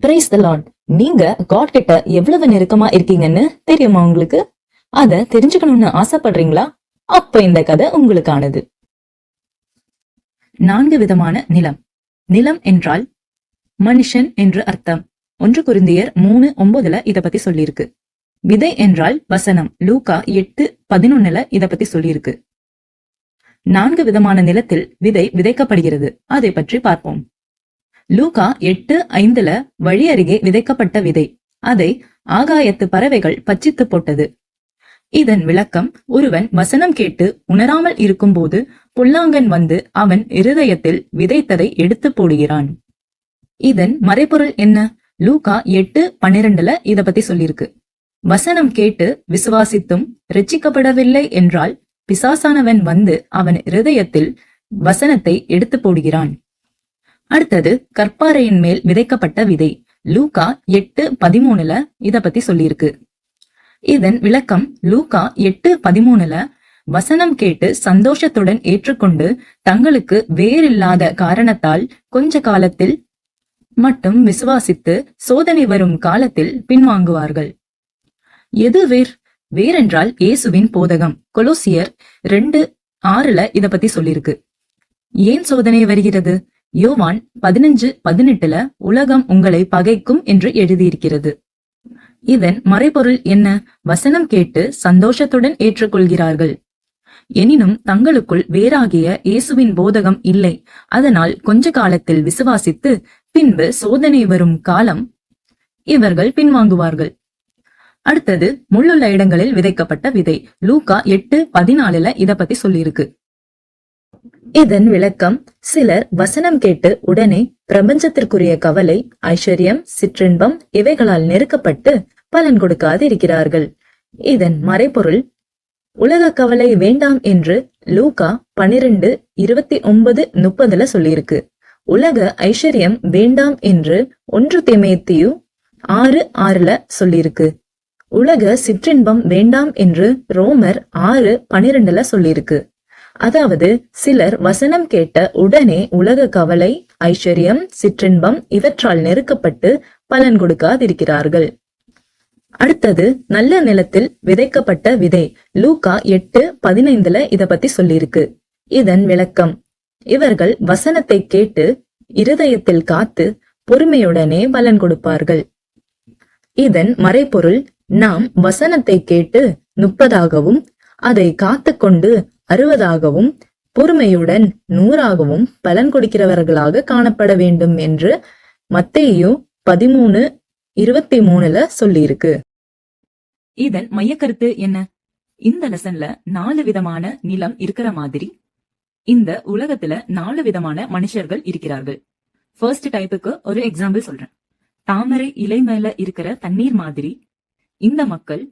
Praise the Lord. நீங்க God கிட்ட எவ்வளவு நெருக்கமா இருக்கீங்கன்னு தெரியுமா உங்களுக்கு? அத தெரிஞ்சுக்கணும்னு ஆசைப்படுறீங்களா? அப்ப இந்த கதை உங்களுக்கானது. 4 விதமான நிலம். நிலம் என்றால் மனுஷன் என்று அர்த்தம். 1 கொரிந்தியர் 3:9 இத பத்தி சொல்லியிருக்கு. விதை என்றால் வசனம். லூக்கா 8:11 இத பத்தி சொல்லியிருக்கு. 4 விதமான நிலத்தில் விதை விதைக்கப்படுகிறது. அதை பற்றி பார்ப்போம். லூக்கா 8:5 வழி அருகே விதைக்கப்பட்ட விதை. அதை ஆகாயத்து பறவைகள் பச்சித்து போட்டது. இதன் விளக்கம், ஒருவன் வசனம் கேட்டு உணராமல் இருக்கும்போது புல்லாங்கன் வந்து அவன் இருதயத்தில் விதைத்ததை எடுத்து போடுகிறான். இதன் மறைபொருள் என்ன? லூக்கா 8:12 இத பத்தி சொல்லிருக்கு. வசனம் கேட்டு விசுவாசித்தும் ரட்சிக்கப்படவில்லை என்றால் பிசாசானவன் வந்து அவன் இருதயத்தில் வசனத்தை எடுத்து போடுகிறான். அடுத்தது கற்பாறையின் மேல் விதைக்கப்பட்ட விதை. லூக்கா 8:13 இத பத்தி சொல்லியிருக்கு. இதன் விளக்கம், லூக்கா 8:13 வசனம் கேட்டு சந்தோஷத்துடன் ஏற்றுக்கொண்டு தங்களுக்கு வேறில்லாத காரணத்தால் கொஞ்ச காலத்தில் மட்டும் விசுவாசித்து சோதனை வரும் காலத்தில் பின்வாங்குவார்கள். எது வேர்? வேறென்றால் இயேசுவின் போதகம். கொலோசியர் 2:6 இத பத்தி சொல்லிருக்கு. ஏன் சோதனை வருகிறது? யோவான் 15:18 உலகம் உங்களை பகைக்கும் என்று எழுதியிருக்கிறது. இதன் மறைபொருள் என்ன? வசனம் கேட்டு சந்தோஷத்துடன் ஏற்றுக்கொள்கிறார்கள். எனினும் தங்களுக்குள் வேறாகிய இயேசுவின் போதகம் இல்லை. அதனால் கொஞ்ச காலத்தில் விசுவாசித்து பின்பு சோதனை வரும் காலம் இவர்கள் பின்வாங்குவார்கள். அடுத்தது முள்ளுள்ள இடங்களில் விதைக்கப்பட்ட விதை. லூக்கா 8:14 இத பத்தி சொல்லியிருக்கு. இதன் விளக்கம், சிலர் வசனம் கேட்டு உடனே பிரபஞ்சத்திற்குரிய கவலை, ஐஸ்வர்யம், சிற்றின்பம் இவைகளால் நெருக்கப்பட்டு பலன் கொடுக்காது இருக்கிறார்கள். இதன் மறைபொருள், உலக கவலை வேண்டாம் என்று லூக்கா 12:29-30 சொல்லியிருக்கு. உலக ஐஸ்வர்யம் வேண்டாம் என்று 1 தீமோத்தேயு 6:6 சொல்லியிருக்கு. உலக சிற்றின்பம் வேண்டாம் என்று ரோமர் 6:12 சொல்லியிருக்கு. அதாவது சிலர் வசனம் கேட்ட உடனே உலக கவலை, ஐஸ்வர்யம், சிற்றின்பம் இவற்றால் நெருக்கப்பட்டு பலன் கொடுக்காதிருக்கிறார்கள். அடுத்தது நல்ல நிலத்தில் விதைக்கப்பட்ட விதை. லூக்கா 8:15 இத பத்தி சொல்லியிருக்கு. இதன் விளக்கம், இவர்கள் வசனத்தை கேட்டு இருதயத்தில் காத்து பொறுமையுடனே பலன் கொடுப்பார்கள். இதன் மறைபொருள், நாம் வசனத்தை கேட்டு 30ஆகவும் அதை காத்து கொண்டு 60ஆகவும் பொறுமையுடன் 100ஆகவும் பலன் கொடுக்கிறவர்களாக காணப்பட வேண்டும் என்று மத்தேயு 13:23 சொல்லியிருக்கு. இதன் மையக்கருத்து என்ன? இந்த லெசன்ல 4 விதமான நிலம் இருக்கிற மாதிரி இந்த உலகத்துல 4 விதமான மனுஷர்கள் இருக்கிறார்கள். ஃபர்ஸ்ட் டைப்புக்கு ஒரு எக்ஸாம்பிள் சொல்றேன். தாமரை இலை மேல இருக்கிற தண்ணீர் மாதிரி இந்த மக்கள்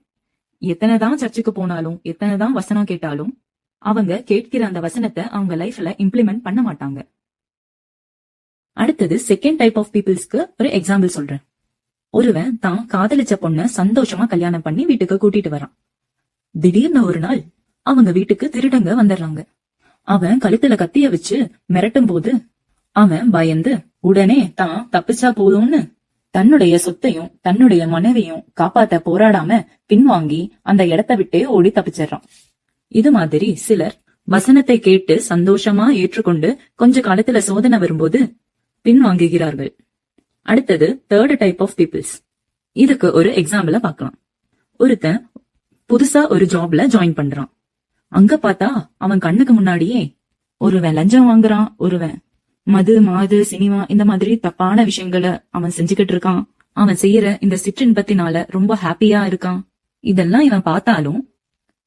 எத்தனைதான் சர்ச்சுக்கு போனாலும் எத்தனைதான் வசனம் கேட்டாலும் அவங்க கேட்கிற அந்த வசனத்தை அவங்க லைஃப்ல இம்ப்ளிமெண்ட் பண்ண மாட்டாங்க. அடுத்தது செகண்ட் டைப் ஆஃப் பீப்புள்ஸ்க்கு ஒரு எக்ஸாம்பிள் சொல்றேன். ஒருவன் தான் காதலிச்ச பொண்ண சந்தோஷமா கல்யாணம் பண்ணி வீட்டுக்கு கூட்டிட்டு வரான். திடீர்னு ஒரு நாள் அவங்க வீட்டுக்கு திருடங்க வந்துடுறாங்க. அவன் கழுத்துல கத்திய வச்சு மிரட்டும் போது அவன் பயந்து உடனே தான் தப்பிச்சா போதும்னு தன்னுடைய சொத்தையும் தன்னுடைய மனைவியும் காப்பாத்த போராடாம பின்வாங்கி அந்த இடத்தை விட்டே ஓடி தப்பிச்சிடறான். இது மாதிரி சிலர் வசனத்தை கேட்டு சந்தோஷமா ஏற்றுக்கொண்டு கொஞ்ச காலத்துல சோதனை வரும்போது பின்வாங்குகிறார்கள். அடுத்தது தேர்ட் டைப் ஆஃப் பீப்புள்ஸ். இதுக்கு ஒரு எக்ஸாம்பிள பார்க்கலாம். ஒருத்தன் புதுசா ஒரு ஜாப்ல ஜாயின் பண்றான். அங்க பார்த்தா அவன் கண்ணுக்கு முன்னாடியே ஒருவன் லஞ்சம் வாங்குறான், ஒருவன் மது, மாது, சினிமா இந்த மாதிரி தப்பான விஷயங்களை அவன் செஞ்சுக்கிட்டு இருக்கான். அவன் செய்யற இந்த சிற்றின்பத்தினால ரொம்ப ஹாப்பியா இருக்கான். இதெல்லாம் இவன் பார்த்தாலும்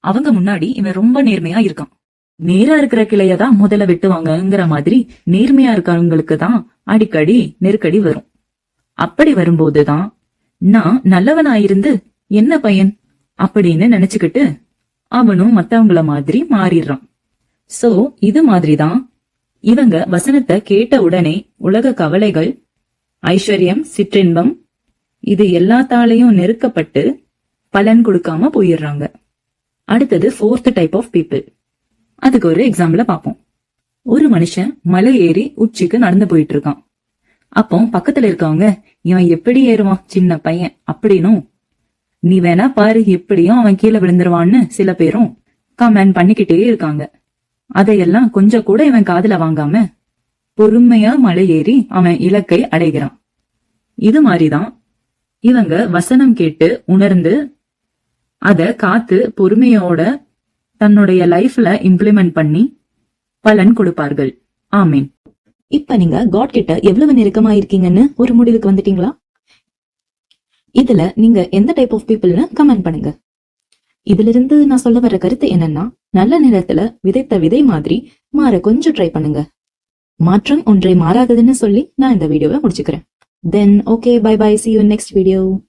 அவங்க முன்னாடி இவன் ரொம்ப நேர்மையா இருக்கான். நேரா இருக்கிற கிளையதான் முதல்ல வெட்டுவாங்கங்கிற மாதிரி நேர்மையா இருக்கிறவங்களுக்கு தான் அடிக்கடி நெருக்கடி வரும். அப்படி வரும்போதுதான் நான் நல்லவனாயிருந்து என்ன பயன் அப்படின்னு நினைச்சுக்கிட்டு அவனும் மத்தவங்கள மாதிரி மாறிடுறான். சோ இது மாதிரிதான் இவங்க வசனத்தை கேட்ட உடனே உலக கவலைகள், ஐஸ்வர்யம், சிற்றின்பம் இது எல்லாத்தாலையும் நெருக்கப்பட்டு பலன் கொடுக்காம போயிடுறாங்க. அடுத்தது ஃபோர்த் டைப் ஆஃப் பீப்புள். அதுக்கு ஒரு எக்ஸாம்பிள பாப்போம். ஒரு மனுஷன் மலை ஏறி உச்சிக்கு நடந்து போயிட்டு இருக்கான். அப்போ பக்கத்துல இருக்கவங்க, இவன் எப்படி ஏறுவான் சின்ன பையன் அப்படின்னும், நீ வேணா பாரு எப்படியும் அவன் கீழே விழுந்துருவான்னு சில பேரும் கமெண்ட் பண்ணிக்கிட்டே இருக்காங்க. அதையெல்லாம் கொஞ்சம் கூட இவன் காதுல வாங்காம பொறுமையா மலை ஏறி அவன் இலக்கை அடைகிறான். இது மாதிரிதான் இவங்க வசனம் கேட்டு உணர்ந்து அத காத்து பொறுமையோட தன்னுடைய லைஃப்ல இம்ப்ளிமெண்ட் பண்ணி பலன் கொடுப்பார்கள். ஆமீன். இப்ப நீங்க காட் கிட்ட எவ்வளவு நெருக்கமா இருக்கீங்கன்னு ஒரு முடிவுக்கு வந்துட்டீங்களா? இதுல நீங்க எந்த டைப் ஆஃப் பீப்புள்னு கமெண்ட் பண்ணுங்க. இதுல இருந்து நான் சொல்ல வர்ற கருத்து என்னன்னா, நல்ல நேரத்துல விதைத்த விதை மாதிரி மாற கொஞ்சம் ட்ரை பண்ணுங்க. மாற்றம் ஒன்றை மாறாததுன்னு சொல்லி நான் இந்த வீடியோவை முடிச்சுக்கிறேன். Then okay, bye bye, see you in next video.